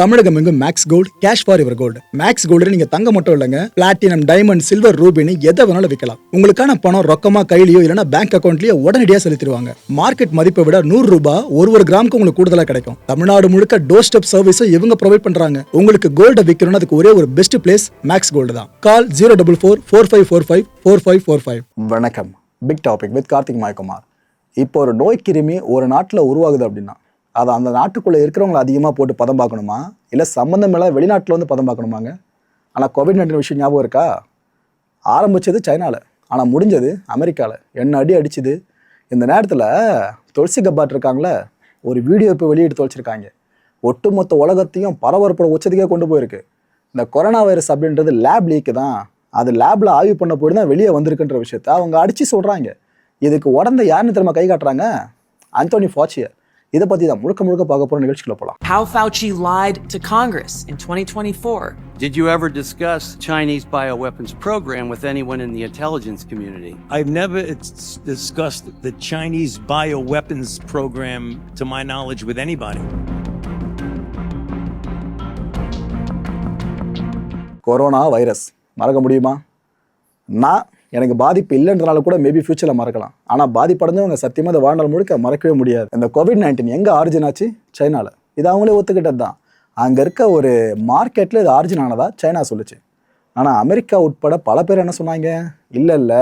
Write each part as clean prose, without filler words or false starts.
தமிழகம் எங்கும் Max Gold cash for your gold. Max Gold நீங்க தங்க மட்டும் இல்லைங்க, பிளாட்டினம், டைமண்ட், சில்வர், ரூபினி எதை வேணாலும் விற்கலாம். உங்களுக்கான பணம் ரொக்கமா கையிலயோ இல்லைன்னா பேங்க் அக்கௌண்ட்லயோ உடனடியாக செலுத்திடுவாங்க. மார்க்கெட் மதிப்பை விட 100 ரூபாய் ஒரு கிராமுக்கு உங்களுக்கு கூடுதலா கிடைக்கும். தமிழ்நாடு முழுக்க டோர் ஸ்டெப் சர்வீஸும் இவங்க ப்ரொவைட் பண்றாங்க. உங்களுக்கு கோல்ட விற்கணும்னா அதுக்கு ஒரே ஒரு பெஸ்ட் பிளேஸ் மேக்ஸ் கோல்டு தான். கால் 04445454545. வணக்கம். Big topic with Karthik Mayakumar. இப்போ ஒரு நோய் கிருமி ஒரு நாட்டில் உருவாகுது அப்படின்னா அதை அந்த நாட்டுக்குள்ளே இருக்கிறவங்களை அதிகமாக போட்டு பதம் பார்க்கணுமா, இல்லை சம்மந்தம் மேலே வெளிநாட்டில் வந்து பதம் பார்க்கணுமாங்க? ஆனால் கோவிட்-19 விஷயம் ஞாபகம் இருக்கா? ஆரம்பித்தது சைனாவில், ஆனால் முடிஞ்சது அமெரிக்காவில். என்ன அடி அடிச்சுது. இந்த நேரத்தில் துளசி கப்பாட் இருக்காங்களே, ஒரு வீடியோ இப்போ வெளியிட்டு தொலைச்சிருக்காங்க. ஒட்டுமொத்த உலகத்தையும் பரபரப்போட உச்சத்துக்கே கொண்டு போயிருக்கு. இந்த கொரோனா வைரஸ் அப்படின்றது லேப் லீக்கு தான். அது லேபில் ஆய்வு பண்ண போய் தான் வெளியே வந்திருக்குன்ற விஷயத்த அவங்க அடித்து சொல்கிறாங்க. இதுக்கு உடந்த யாருன்னு திரும்ப கை காட்டுறாங்க? ஆந்தோனி ஃபாச்சியை. இதை பற்றி தான் முழுக்க பார்க்க போகிற நிகழ்ச்சிக்குள்ள போகலாம். How Fauci lied to Congress in 2024. Did you ever discuss Chinese bioweapons program with anyone in the intelligence community? I've never discussed the Chinese bioweapons program, to my knowledge, with anybody. Corona virus மறக்க முடியுமா? எனக்கு பாதிப்பு இல்லைன்றனால கூட maybe ஃபியூச்சரில் மறக்கலாம். ஆனால் பாதிப்படைஞ்சவங்க சத்தியமாக இந்த வாழ்நாள் முழுக்க மறக்கவே முடியாது. இந்த கோவிட்-19 எங்கே ஆரிஜின் ஆச்சு? சைனாவில். இது அவங்களே ஒத்துக்கிட்டது தான். அங்கே இருக்க ஒரு மார்க்கெட்டில் இது ஆரிஜின் ஆனதா சைனா சொல்லுச்சு. ஆனால் அமெரிக்கா உட்பட பல பேர் என்ன சொன்னாங்க? இல்லை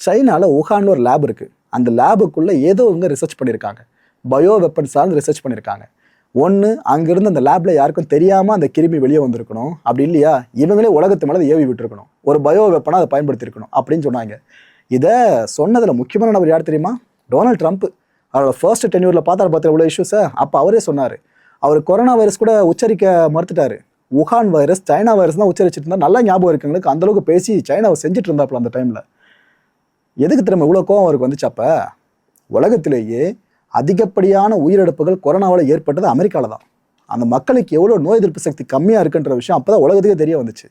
சைனாவில் உஹானில் ஒரு லேப் இருக்குது. அந்த லேபுக்குள்ளே ஏதோ இவங்க ரிசர்ச் பண்ணியிருக்காங்க. பயோ வெப்பன் சார்ந்து ரிசர்ச் பண்ணியிருக்காங்க. ஒன்று, அங்கேருந்து அந்த லேபில் யாருக்கும் தெரியாமல் அந்த கிருமி வெளியே வந்திருக்கணும். அப்படி இல்லையா இவங்களே உலகத்து மேலே அதை ஏவி விட்டுருக்கணும். ஒரு பயோ வெப்பனாக அதை பயன்படுத்தியிருக்கணும் அப்படின்னு சொன்னாங்க. இதை சொன்னதில் முக்கியமான நபர் யார் தெரியுமா? Donald Trump. அவரோட ஃபர்ஸ்ட் டென்யூரில் பார்த்து இவ்வளோ இஷ்யூஸை அப்போ அவரே சொன்னார். அவர் கொரோனா வைரஸ் கூட உச்சரிக்க மறுத்துட்டார். உஹான் வைரஸ், சைனா வைரஸ் தான் உச்சரிச்சுட்டு இருந்தால் நல்லா ஞாபகம் இருக்குங்களுக்கு. அந்தளவுக்கு பேசி சைனாவை செஞ்சுட்டு இருந்தாப்புல அந்த டைமில். எதுக்கு திரும்ப இவ்வளோ கோவம் அவருக்கு வந்துச்சு? அப்போ உலகத்திலேயே அதிகப்படியான உயிரிழப்புகள் கொரோனாவில் ஏற்பட்டது அமெரிக்காவில் தான். அந்த மக்களுக்கு எவ்வளோ நோய் எதிர்ப்பு சக்தி கம்மியாக இருக்குன்ற விஷயம் அப்போ தான் உலகத்துக்கே தெரிய வந்துச்சு.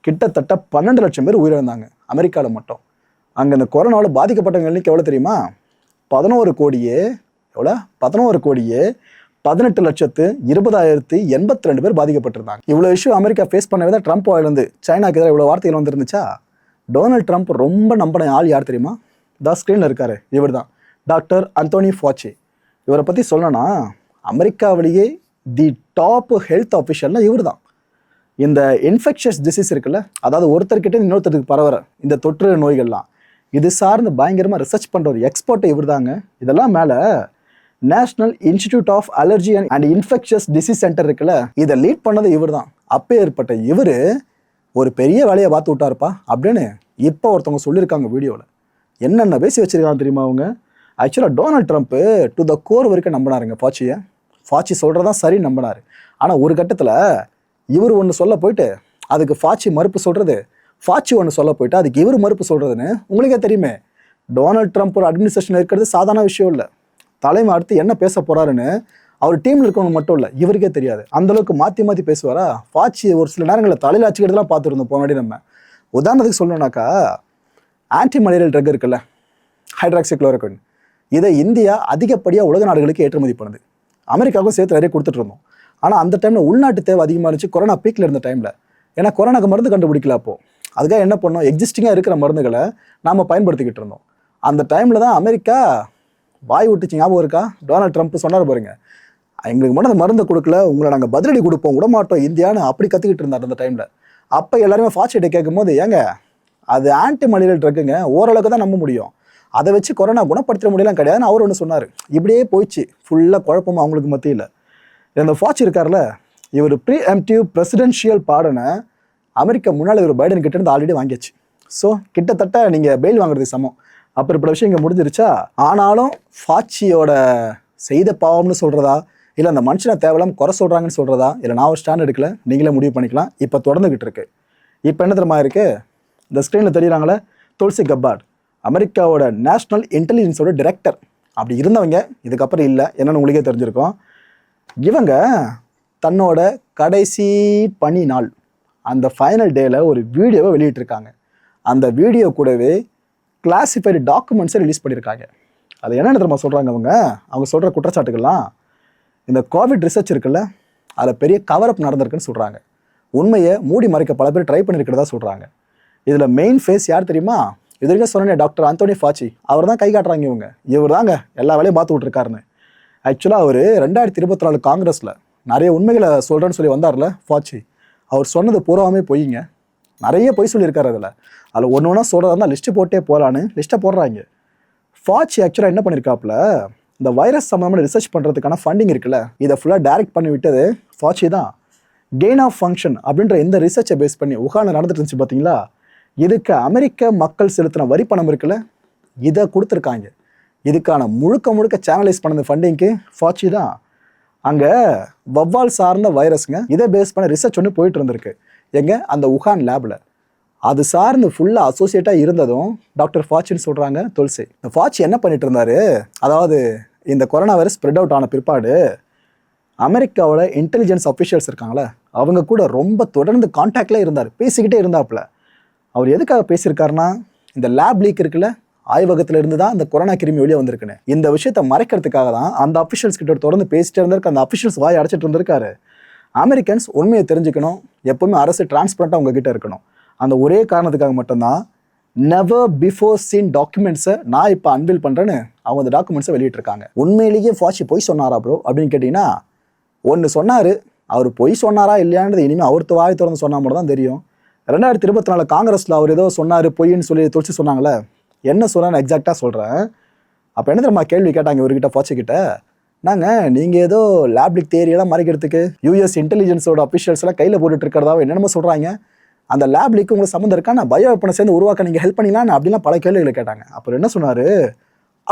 கிட்டத்தட்ட 12 லட்சம் பேர் உயிரிழந்தாங்க அமெரிக்காவில் மட்டும். அங்கே இந்த கொரோனாவில் பாதிக்கப்பட்டவங்க எண்ணிக்கை எவ்வளோ தெரியுமா? 11 கோடியே 18,20,082 பேர் பாதிக்கப்பட்டிருந்தாங்க. இவ்வளோ இஷ்யூ அமெரிக்கா ஃபேஸ் பண்ணவே தான் ட்ரம்ப் வாயிலிருந்து சைனாக்கு எதிராக இவ்வளோ வார்த்தைகள் வந்துருந்துச்சா? டொனால்ட் ட்ரம்ப் ரொம்ப நம்பின ஆள் யார் தெரியுமா? ஸ்க்ரீனில் இருக்காரு, இவர் தான் டாக்டர் ஆந்தோனி ஃபாச்சி. இவரை பற்றி சொல்லணும்னா அமெரிக்காவிலேயே தி டாப் ஹெல்த் ஆஃபிஷியல்னா இவர் தான். இந்த இன்ஃபெக்ஷஸ் டிசீஸ் இருக்குல்ல, அதாவது ஒருத்தர்கிட்ட இன்னொருத்தருக்கு பரவுற இந்த தொற்று நோய்கள்லாம், இது சார்ந்து பயங்கரமாக ரிசர்ச் பண்ணுற ஒரு எக்ஸ்பர்ட்டை இவர் தாங்க. இதெல்லாம் மேலே national institute of allergy and infectious disease center இருக்குல்ல, இதை லீட் பண்ணது இவர் தான். அப்போ ஏற்பட்ட இவர் ஒரு பெரிய வேலையை பார்த்து விட்டாருப்பா அப்படின்னு இப்போ ஒருத்தவங்க சொல்லியிருக்காங்க வீடியோவில். என்னென்ன பேசி வச்சிருக்காங்க தெரியுமா அவங்க? ஆக்சுவலாக Donald Trump to the core வரைக்கும் நம்பினாருங்க ஃபாச்சியை. ஃபாச்சி சொல்கிறதான் சரி நம்பினார். ஆனால் ஒரு கட்டத்தில் இவர் ஒன்று சொல்ல போயிட்டு அதுக்கு ஃபாச்சி மறுப்பு சொல்கிறது, ஃபாச்சி ஒன்று சொல்ல போயிட்டு அதுக்கு இவர் மறுப்பு சொல்கிறதுன்னு உங்களுக்கே தெரியுமே. டொனால்ட் ட்ரம்ப் ஒரு அட்மினிஸ்ட்ரேஷன் இருக்கிறது சாதாரண விஷயம் இல்லை. தலைமை அடுத்து என்ன பேச போகிறாருன்னு அவர் டீமில் இருக்கவங்க மட்டும் இல்லை, இவருக்கே தெரியாது. அந்தளவுக்கு மாற்றி பேசுவாரா? ஃபாச்சி ஒரு சில நேரங்களில் தலையில் அச்சுக்கிட்டுலாம் பார்த்துருந்தோம் போனாடி. நம்ம உதாரணத்துக்கு சொல்லணுன்னாக்கா ஆன்டி மலேரியல் ட்ரக் இருக்குல்ல, ஹைட்ராக்சிக்ளோரோக்வின், இதை இந்தியா அதிகப்படியாக உலக நாடுகளுக்கு ஏற்றுமதி பண்ணுது. அமெரிக்காவுக்கும் சேர்த்து நிறைய கொடுத்துட்டு இருந்தோம். ஆனால் அந்த டைமில் உள்நாட்டு தேவை அதிகமாக இருந்துச்சு கொரோனா பீக்கில் இருந்த டைமில். ஏன்னா கொரோனாக்கு மருந்து கண்டுபிடிக்கல. அப்போது அதுக்காக என்ன பண்ணோம்? எக்ஸிஸ்டிங்காக இருக்கிற மருந்துகளை நாம் பயன்படுத்திக்கிட்டு இருந்தோம். அந்த டைமில் தான் அமெரிக்கா வாய் விட்டுச்சு. ஞாபகம் இருக்கா? டொனால்ட் ட்ரம்ப் சொன்னார் பாருங்க, எங்களுக்கு மட்டும் அந்த மருந்தை கொடுக்கல, உங்களை நாங்கள் பதிலடி கொடுப்போம், விட மாட்டோம் இந்தியான்னு அப்படி கற்றுக்கிட்டு இருந்தார் அந்த டைமில். அப்போ எல்லாருமே ஃபாச்சிட்டை கேட்கும் போது, ஏங்க அது ஆன்டி மலேரியல் ட்ரக்குங்க, ஓரளவுக்கு தான் நம்ப முடியும், அதை வச்சு கொரோனா குணப்படுத்த முடியலாம் கிடையாதுன்னு அவர் ஒன்று சொன்னார். இப்படியே போயிடுச்சு ஃபுல்லாக குழப்பமாக அவங்களுக்கு மத்தியில். இந்த ஃபாச்சி இருக்கார்ல, இவர் ப்ரீஎம்ப்டிவ் பிரசிடென்ஷியல் பாடனை அமெரிக்கா முன்னாள் இவர் பைடன் கிட்டேருந்து ஆல்ரெடி வாங்கியாச்சு. ஸோ கிட்டத்தட்ட நீங்கள் பெயில் வாங்குறதுக்கு சமம். அப்படிப்பட்ட விஷயம் இங்கே முடிஞ்சிருச்சா? ஆனாலும் ஃபாச்சியோட செய்த பாவம்னு சொல்கிறதா, இல்லை அந்த மனுஷனை தேவையில்லாமல் குறை சொல்கிறாங்கன்னு சொல்கிறதா, இல்லை நான் ஒரு ஸ்டாண்ட் எடுக்கல, நீங்களே முடிவு பண்ணிக்கலாம். இப்போ தொடர்ந்துக்கிட்டு இருக்கு. இப்போ என்ன தெரியுமா இருக்குது? இந்த ஸ்க்ரீனில் தெரியுறாங்களே, துளசி கப்பாட், அமெரிக்காவோட நேஷ்னல் இன்டெலிஜென்ஸோட டைரக்டர். அப்படி இருந்தவங்க இதுக்கப்புறம் இல்லை, என்னென்னு உங்களுக்கே தெரிஞ்சிருக்கும். இவங்க தன்னோட கடைசி பணி நாள் அந்த ஃபைனல் டேயில் ஒரு வீடியோவை வெளியிட்டிருக்காங்க. அந்த வீடியோ கூடவே கிளாசிஃபைடு டாக்குமெண்ட்ஸை ரிலீஸ் பண்ணியிருக்காங்க. அது என்னென்ன தெரியுமா சொல்கிறாங்க? அவங்க சொல்கிற குற்றச்சாட்டுகள்லாம், இந்த கோவிட் ரிசர்ச் இருக்குல்ல, அதில் பெரிய கவரப் நடந்திருக்குன்னு சொல்கிறாங்க. உண்மையை மூடி மறைக்க பல பேர் ட்ரை பண்ணியிருக்கிறதா சொல்கிறாங்க. இதில் மெயின் ஃபேஸ் யார் தெரியுமா? இது வரைக்கும் சொன்னேன் டாக்டர் அந்தோனி ஃபாச்சி. அவர் தான் கை காட்டுறாங்க இவர் தாங்க எல்லா வேலையும் பார்த்து விட்ருக்காருன்னு. ஆக்சுவலாக அவர் 2024 காங்கிரஸில் நிறைய உண்மைகளை சொல்கிறேன்னு சொல்லி வந்தார்ல ஃபாச்சி. அவர் சொன்னது பூராவுமே பொய்ங்க. நிறைய பொய் சொல்லியிருக்காரு. அதில் ஒன்று ஒன்றா சொல்கிறதா இருந்தால் லிஸ்ட்டு போட்டே போகலான்னு லிஸ்ட்டை போடுறாங்க. ஃபாச்சி ஆக்சுவலாக என்ன பண்ணியிருக்காப்புல, இந்த வைரஸ் சம்மந்தமான ரிசர்ச் பண்ணுறதுக்கான ஃபண்டிங் இருக்குல்ல, இதை ஃபுல்லாக டைரக்ட் பண்ணி விட்டது ஃபாச்சி தான். கெயின் ஆஃப் ஃபங்க்ஷன் அப்படின்ற இந்த ரிசர்ச்சை பேஸ் பண்ணி உகானில் நடந்துட்டு இருந்துச்சு பார்த்தீங்களா, இதுக்கு அமெரிக்க மக்கள் செலுத்தின வரி பணம் இருக்குல்ல, இதை கொடுத்துருக்காங்க. இதுக்கான முழுக்க சேனலைஸ் பண்ணது ஃபண்டிங்க்கு ஃபாச்சி தான். அங்கே வவ்வால் சார்ந்த வைரஸுங்க, இதை பேஸ் பண்ண ரிசர்ச் ஒன்று போயிட்டு இருந்திருக்கு அந்த உகான் லேபில். அது சார்ந்து ஃபுல்லாக அசோசியேட்டாக இருந்ததும் டாக்டர் ஃபாச்சின்னு சொல்கிறாங்க துல்சி. இந்த ஃபாச்சி என்ன பண்ணிட்டு இருந்தாரு, அதாவது இந்த கொரோனா வைரஸ் ஸ்ப்ரெட் அவுட் ஆன பிற்பாடு அமெரிக்காவோட இன்டெலிஜென்ஸ் அஃபிஷியல்ஸ் இருக்காங்களே, அவங்க கூட ரொம்ப தொடர்ந்து கான்டாக்டில் இருந்தார், பேசிக்கிட்டே இருந்தாப்புல. அவர் எதுக்காக பேசியிருக்காருன்னா, இந்த லேப் லீக் இருக்குல்ல, ஆய்வகத்தில் இருந்து தான் இந்த கொரோனா கிருமி வெளியே வந்திருக்குன்னு, இந்த விஷயத்தை மறைக்கிறதுக்காக தான் அந்த அஃபிஷியல்ஸ் கிட்ட தொடர்ந்து பேசிட்டே இருந்திருக்கு. அந்த அஃபிஷியல்ஸ் வாய் அடைச்சிட்டு இருந்திருக்காரு. அமெரிக்கன்ஸ் உண்மையை தெரிஞ்சுக்கணும், எப்பவுமே அரசு டிரான்ஸ்பரண்ட்டாக அவங்க கிட்ட இருக்கணும். அந்த ஒரே காரணத்துக்காக மட்டும்தான் நெவர் பிஃபோர் சீன் டாக்குமெண்ட்ஸை நான் இப்போ அன்வீல் பண்ணுறேன்னு அவங்க அந்த டாக்குமெண்ட்ஸை வெளியிட்டிருக்காங்க. உண்மையிலேயே ஃபாச்சி பொய் சொன்னாரா ப்ரோ அப்படின்னு கேட்டிங்கன்னா, ஒன்று சொன்னார். அவர் பொய் சொன்னாரா இல்லையான்றது இனிமேல் அவர்த்து வாய் திறந்து சொன்னால் மட்டும் தான் தெரியும். 2024 காங்கிரஸில் அவர் ஏதோ சொன்னார் பொய்ன்னு சொல்லி துல்சி சொன்னாங்களே, என்ன சொன்னான்னு எக்ஸாக்டாக சொல்கிறேன். அப்போ என்ன தெரியுமா கேள்வி கேட்டாங்க இவர்கிட்ட, ஃபாச்சி கிட்ட, நீங்கள் ஏதோ லேப்லிக் தேரியெல்லாம் மறைக்கிறதுக்கு யூஎஸ் இன்டெலிஜென்ஸோட அஃபிஷியல்ஸ் எல்லாம் கையில் போட்டுட்டு இருக்கிறதாவோ என்னென்னமோ சொல்கிறாங்க. அந்த லேப்லிக்கு உங்களுக்கு சம்மந்தம் இருக்கா? நான் பயோ வெப்பனை சேர்ந்து உருவாக்க நீங்கள் ஹெல்ப் பண்ணிக்கலாம் அப்படிலாம் பல கேள்விகளை கேட்டாங்க. அப்புறம் என்ன சொன்னார்,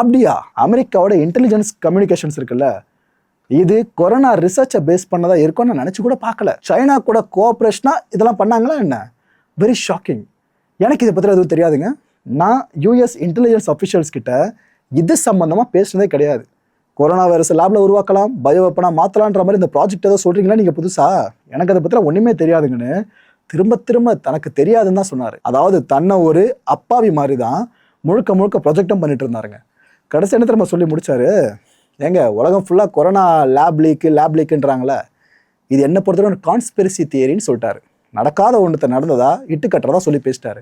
அப்படியா, அமெரிக்காவோட இன்டெலிஜென்ஸ் கம்யூனிகேஷன்ஸ் இருக்குல்ல, இது கொரோனா ரிசர்ச்சை பேஸ் பண்ணதா இருக்கும்னு நான் நினச்சி கூட பார்க்கல. சைனா கூட கோஆப்ரேஷனாக இதெல்லாம் பண்ணாங்களா என்ன? Very shocking. எனக்கு இதை பற்றி எதுவும் தெரியாதுங்க. நான் யூஎஸ் இன்டெலிஜென்ஸ் அஃபிஷியல்ஸ் கிட்ட இது சம்மந்தமாக பேசுனதே கிடையாது. கொரோனா வைரஸ் லேபில் உருவாக்கலாம், பயோ வெப்பனாக மாற்றலான்ற மாதிரி இந்த ப்ராஜெக்ட் ஏதோ சொல்கிறீங்களா நீங்கள் புதுசா? எனக்கு அதை பற்றி ஒன்றுமே தெரியாதுங்கன்னு திரும்ப தனக்கு தெரியாதுன்னு தான் சொன்னார். அதாவது தன்னை ஒரு அப்பாவி மாதிரி தான் முழுக்க ப்ரொஜெக்டும் பண்ணிட்டு இருந்தாருங்க. கடைசி என்ன திரும்ப சொல்லி முடிச்சாரு, உலகம் ஃபுல்லாக கொரோனா லேப் லீக்குன்றாங்களே, இது என்ன பொறுத்தவரை கான்ஸ்பிரசி தியரின்னு சொல்லிட்டாரு. நடக்காத ஒன்றத்தை நடந்ததா இட்டு கட்டுறதா சொல்லி பேசிட்டாரு.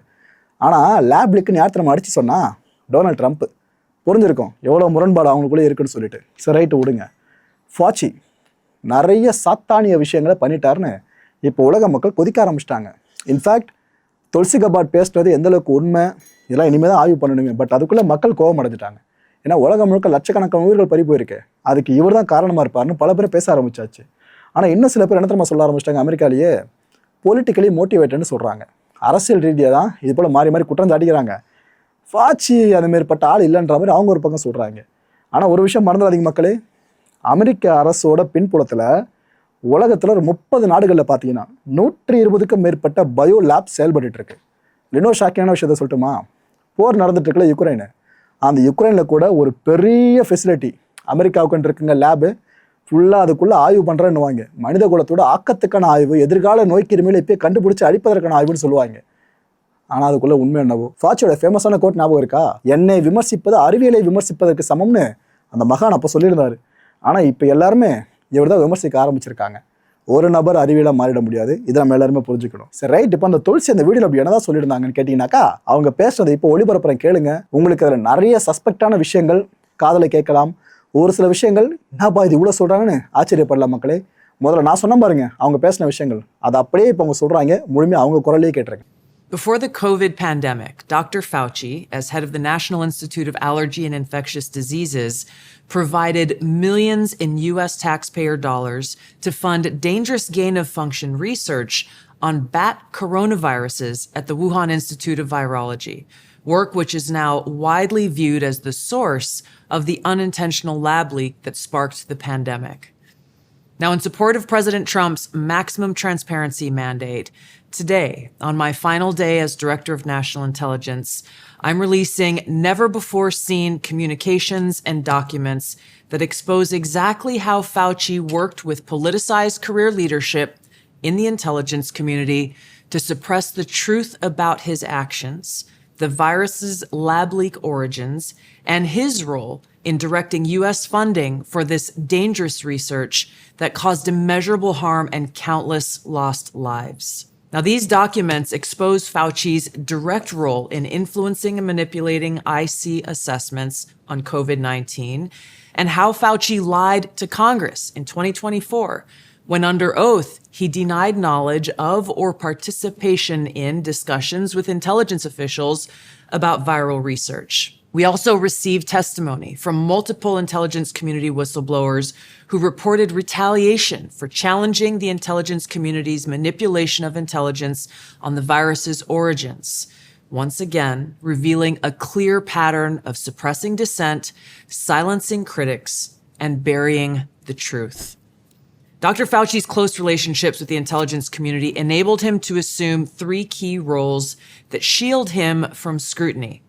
ஆனால் லேப் லீக்குன்னு யார் திரும்ப அடித்து சொன்னால் டொனால்ட் ட்ரம்ப். புரிஞ்சிருக்கும் எவ்வளோ முரண்பாடு அவங்களுக்குள்ளே இருக்குன்னு சொல்லிட்டு. சரி ரைட்டு விடுங்க. ஃபாச்சி நிறைய சாத்தானிய விஷயங்களை பண்ணிட்டாருன்னு இப்போ உலக மக்கள் கொதிக்க ஆரம்பிச்சிட்டாங்க. இன்ஃபேக்ட் துல்சி கபாட் பேசுறது எந்தளவுக்கு உண்மை இதெல்லாம் இனிமேல் தான் ஆய்வு பண்ணணுமே. பட் அதுக்குள்ளே மக்கள் கோபம் அடைஞ்சிட்டாங்க. ஏன்னா உலகம் முழுக்க லட்சக்கணக்கான உயிர்கள் பறி போயிருக்கு, அதுக்கு இவர் தான் காரணமாக இருப்பார்னு பல பேர் பேச ஆரம்பிச்சாச்சு. ஆனால் இன்னும் சில பேர் என்ன தெரியுமா சொல்ல ஆரம்பிச்சிட்டாங்க, அமெரிக்காலேயே பொலிட்டிக்கலி மோட்டிவேட்டட்னு சொல்கிறாங்க. அரசியல் ரீதியாக தான் இது போல் மாறி குற்றம் சாட்டிக்கிறாங்க. ஃபாச்சி அந்த மாரிப்பட்ட ஆள் இல்லைன்ற மாதிரி அவங்க ஒரு பக்கம் சொல்கிறாங்க. ஆனால் ஒரு விஷயம் மறந்துடாதீங்க மக்களே, அமெரிக்க அரசோட பின்புலத்தில் உலகத்தில் ஒரு 30 நாடுகளில் பார்த்தீங்கன்னா 120க்கும் மேற்பட்ட பயோ லேப் செயல்பட்டு இருக்கு. இன்னொரு ஷாக்கிங்கான விஷயத்தை சொல்லட்டுமா, போர் நடந்துட்டு இருக்குல்ல யுக்ரைனு, அந்த யுக்ரைனில் கூட ஒரு பெரிய ஃபெசிலிட்டி அமெரிக்காவுக்குன்னு இருக்குங்க லேபு. ஃபுல்லாக அதுக்குள்ளே ஆய்வு பண்ணுறேன்னுவாங்க. மனித குலத்தோட ஆக்கத்துக்கான ஆய்வு, எதிர்கால நோய் கிருமிகளை இப்போ கண்டுபிடிச்சி அழிப்பதற்கான ஆய்வுன்னு சொல்லுவாங்க. ஆனால் அதுக்குள்ளே உண்மை என்னவோ. ஃபாச்சியோட ஃபேமஸான கோட் ஞாபகம் இருக்கா, என்னை விமர்சிப்பது அறிவியலை விமர்சிப்பதற்கு சமம்னு அந்த மகான் அப்போ சொல்லியிருந்தார். ஆனால் இப்போ எல்லாருமே இவர் தான் விமர்சிக்க ஆரம்பிச்சிருக்காங்க. ஒரு நபர் அறிவியலாக மாறிட முடியாது, இதை நம்ம எல்லாருமே புரிஞ்சுக்கணும். சரி ரைட். இப்போ அந்த துல்சி அந்த வீடியோவில் அப்படி என்னதான் சொல்லியிருந்தாங்கன்னு கேட்டிங்கனாக்கா, அவங்க பேசுறதை இப்போ ஒளிபரப்புறேன் கேளுங்க. உங்களுக்கு அதில் நிறைய சஸ்பெக்டான விஷயங்கள் காதலை கேட்கலாம். ஒரு சில விஷயங்கள் என்னப்பா இது இவ்வளோ சொல்கிறாங்கன்னு ஆச்சரியப்படலாம் மக்களே. முதல்ல நான் சொன்ன பாருங்க அவங்க பேசின விஷயங்கள், அதை அப்படியே இப்போ அவங்க சொல்கிறாங்க, முழுமையாக அவங்க குரலையே கேட்டுருங்க. Before the COVID pandemic, Dr. Fauci, as head of the National Institute of Allergy and Infectious Diseases, provided millions in U.S. taxpayer dollars to fund dangerous gain-of-function research on bat coronaviruses at the Wuhan Institute of Virology, work which is now widely viewed as the source of the unintentional lab leak that sparked the pandemic. Now, in support of President Trump's maximum transparency mandate, today, on my final day as Director of National Intelligence, I'm releasing never-before-seen communications and documents that expose exactly how Fauci worked with politicized career leadership in the intelligence community to suppress the truth about his actions, the virus's lab leak origins, and his role in directing U.S. funding for this dangerous research that caused immeasurable harm and countless lost lives. Now, these documents expose Fauci's direct role in influencing and manipulating IC assessments on COVID-19 and how Fauci lied to Congress in 2024 when, under oath, he denied knowledge of or participation in discussions with intelligence officials about viral research. We also received testimony from multiple intelligence community whistleblowers who reported retaliation for challenging the intelligence community's manipulation of intelligence on the virus's origins, once again revealing a clear pattern of suppressing dissent, silencing critics, and burying the truth. Dr. Fauci's close relationships with the intelligence community enabled him to assume 3 key roles that shield him from scrutiny.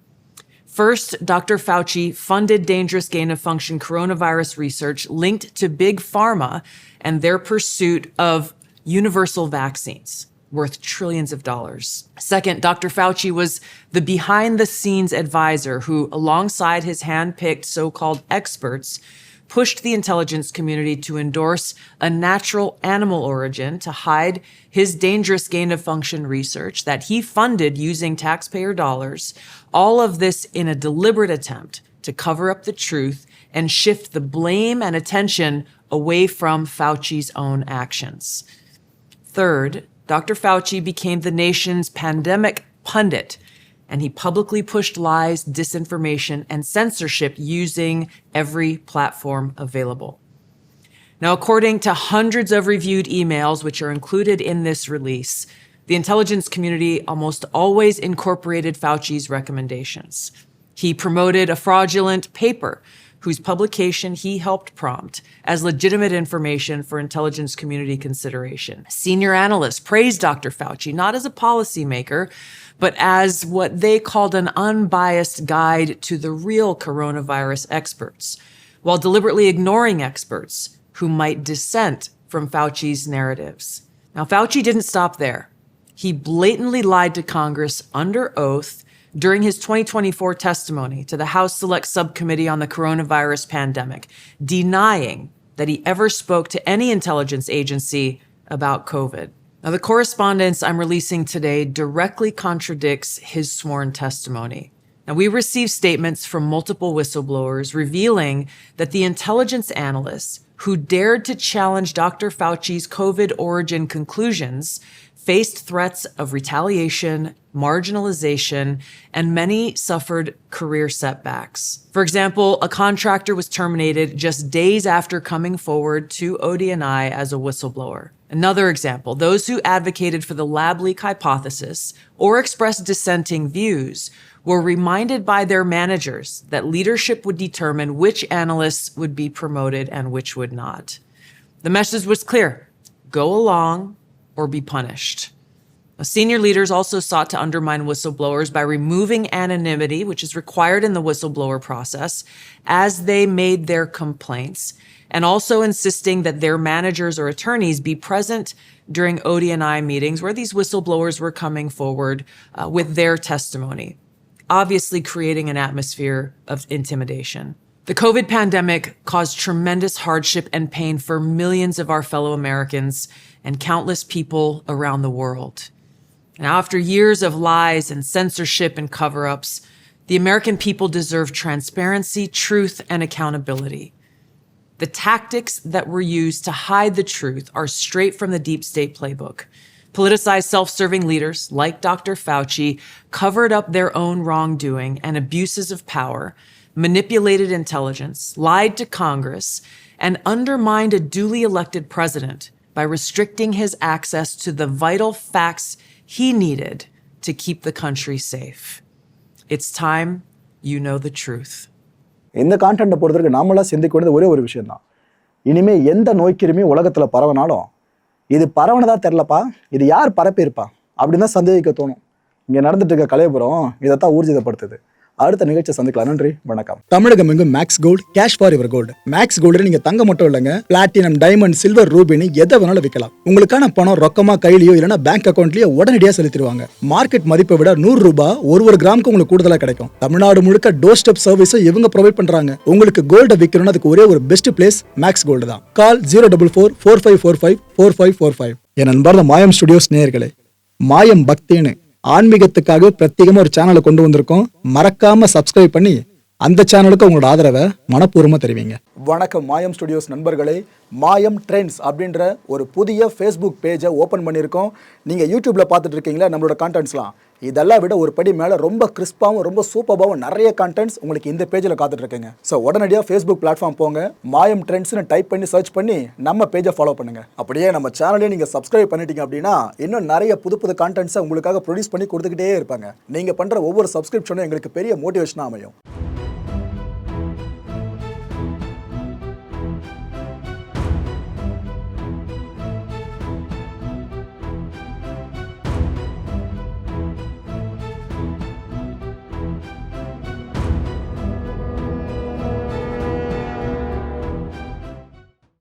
First, Dr. Fauci funded dangerous gain-of-function coronavirus research linked to Big Pharma and their pursuit of universal vaccines worth trillions of dollars. Second, Dr. Fauci was the behind-the-scenes advisor who, alongside his hand-picked so-called experts, pushed the intelligence community to endorse a natural animal origin to hide his dangerous gain-of-function research that he funded using taxpayer dollars, all of this in a deliberate attempt to cover up the truth and shift the blame and attention away from Fauci's own actions. Third, Dr. Fauci became the nation's pandemic pundit, and he publicly pushed lies, disinformation, and censorship using every platform available. Now, according to hundreds of reviewed emails, which are included in this release, the intelligence community almost always incorporated Fauci's recommendations. He promoted a fraudulent paper whose publication he helped prompt as legitimate information for intelligence community consideration. Senior analysts praised Dr. Fauci not as a policymaker, but as what they called an unbiased guide to the real coronavirus experts, while deliberately ignoring experts who might dissent from Fauci's narratives. Now, Fauci didn't stop there. He blatantly lied to Congress under oath during his 2024 testimony to the House Select Subcommittee on the Coronavirus Pandemic, denying that he ever spoke to any intelligence agency about COVID. Now, the correspondence I'm releasing today directly contradicts his sworn testimony. Now, we received statements from multiple whistleblowers revealing that the intelligence analysts who dared to challenge Dr. Fauci's COVID origin conclusions faced threats of retaliation, marginalization, and many suffered career setbacks. For example, a contractor was terminated just days after coming forward to ODNI as a whistleblower. Another example, those who advocated for the lab leak hypothesis or expressed dissenting views were reminded by their managers that leadership would determine which analysts would be promoted and which would not. The message was clear: go along or be punished. Senior leaders also sought to undermine whistleblowers by removing anonymity, which is required in the whistleblower process, as they made their complaints, and also insisting that their managers or attorneys be present during ODNI meetings where these whistleblowers were coming forward with their testimony, obviously creating an atmosphere of intimidation. The COVID pandemic caused tremendous hardship and pain for millions of our fellow Americans and countless people around the world. Now, after years of lies and censorship and cover-ups, the American people deserve transparency, truth, and accountability. The tactics that were used to hide the truth are straight from the deep state playbook. Politicized self-serving leaders like Dr. Fauci covered up their own wrongdoing and abuses of power, manipulated intelligence, lied to Congress, and undermined a duly elected president by restricting his access to the vital facts he needed to keep the country safe. It's time you know the truth. இந்த கான்டென்ட்டை பொறுத்தவரைக்கும் நாமளாக சிந்திக்க வேண்டியது ஒரே ஒரு விஷயம் தான். இனிமேல் எந்த நோய்க்கிருமி உலகத்தில் பரவனாலும் இது பரவனதா தெரிலப்பா, இது யார் பரப்பியிருப்பா அப்படின்னு தான் சந்தேகிக்க தோணும். இங்கே நடந்துட்டு இருக்க கலையபுரம் இதைத்தான் ஊர்ஜிதப்படுத்துது. அடுத்த நிகழ்ச்சியை சந்திக்கலாம். நன்றி, வணக்கம். தமிழகம் எங்கும் Max Gold, cash for your gold. Max Gold நீங்க தங்க மட்டும் இல்லைங்க, பிளாட்டினம், டைமண்ட், சில்வர், ரூபினி எதை வேணாலும் விற்கலாம். உங்களுக்கான பணம் ரொக்கமா கையிலயோ இல்லைன்னா பேங்க் அக்கௌண்ட்லயோ உடனடியா செலுத்திடுவாங்க. மார்க்கெட் மதிப்பை விட 100 ரூபாய் ஒரு கிராமுக்கு உங்களுக்கு கூடுதலா கிடைக்கும். தமிழ்நாடு முழுக்க டோர் ஸ்டெப் சர்வீஸை இவங்க ப்ரொவைட் பண்றாங்க. உங்களுக்கு கோல்ட விற்கணும்னு அதுக்கு ஒரே ஒரு பெஸ்ட் பிளேஸ் மேக்ஸ் கோல்டு தான். கால் 04445454545. என் அன்பார்ந்த மாயம் ஸ்டுடியோஸ் நேயர்களே, மாயம் பக்தின்னு ஆன்மீகத்துக்காக பிரத்யேகமா ஒரு சேனலை கொண்டு வந்திருக்கோம். மறக்காம சப்ஸ்கிரைப் பண்ணி அந்த சேனலுக்கு உங்களோட ஆதரவை மனப்பூர்வமா தெரிவிங்க. வணக்கம் மாயம் ஸ்டுடியோஸ் நண்பர்களே. மாயம் ட்ரெண்ட்ஸ் அப்படின்ற ஒரு புதிய ஃபேஸ்புக் பேஜை ஓப்பன் பண்ணியிருக்கோம். நீங்கள் யூடியூப்பில் பார்த்துட்டு இருக்கீங்களா நம்மளோட கான்டென்ட்ஸ்லாம், இதெல்லாம் விட ஒரு படி மேலே ரொம்ப கிறிஸ்பாகவும் ரொம்ப சூப்பராகவும் நிறைய கான்டென்ட்ஸ் உங்களுக்கு இந்த பேஜில் காத்துட்ருக்குங்க. ஸோ உடனடியாக ஃபேஸ்புக் பிளாட்ஃபார்ம் போங்க, மாயம் ட்ரெண்ட்ஸ்னு டைப் பண்ணி சர்ச் பண்ணி நம்ம பேஜை ஃபாலோ பண்ணுங்கள். அப்படியே நம்ம சேனலையும் நீங்கள் சப்ஸ்கிரைப் பண்ணிட்டீங்க அப்படின்னா இன்னும் நிறைய புது கான்டென்ட்ஸை உங்களுக்காக ப்ரொடியூஸ் பண்ணி கொடுத்துக்கிட்டே இருப்பாங்க. நீங்கள் பண்ணுற ஒவ்வொரு சப்ஸ்கிரிப்ஷனும் எங்களுக்கு பெரிய மோட்டிவேஷனாக அமையும்.